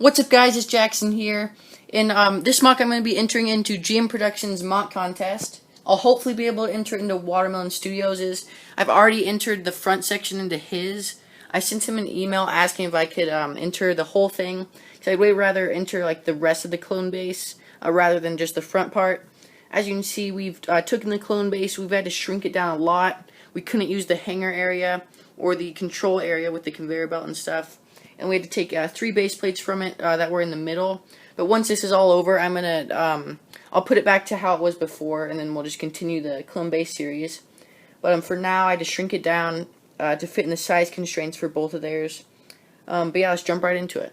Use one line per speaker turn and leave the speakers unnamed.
What's up, guys? It's Jackson here. In this mock, I'm going to be entering into GM Productions mock contest. I'll hopefully be able to enter into Watermelon Studios'. I've already entered the front section into his. I sent him an email asking if I could enter the whole thing, because I'd way rather enter like the rest of the clone base rather than just the front part. As you can see, we've taken the clone base. We've had to shrink it down a lot. We couldn't use the hangar area or the control area with the conveyor belt and stuff. And we had to take 3 base plates from it that were in the middle. But once this is all over, I'm gonna I'll put it back to how it was before, and then we'll just continue the clone base series. But for now, I had to shrink it down to fit in the size constraints for both of theirs. But yeah, let's jump right into it.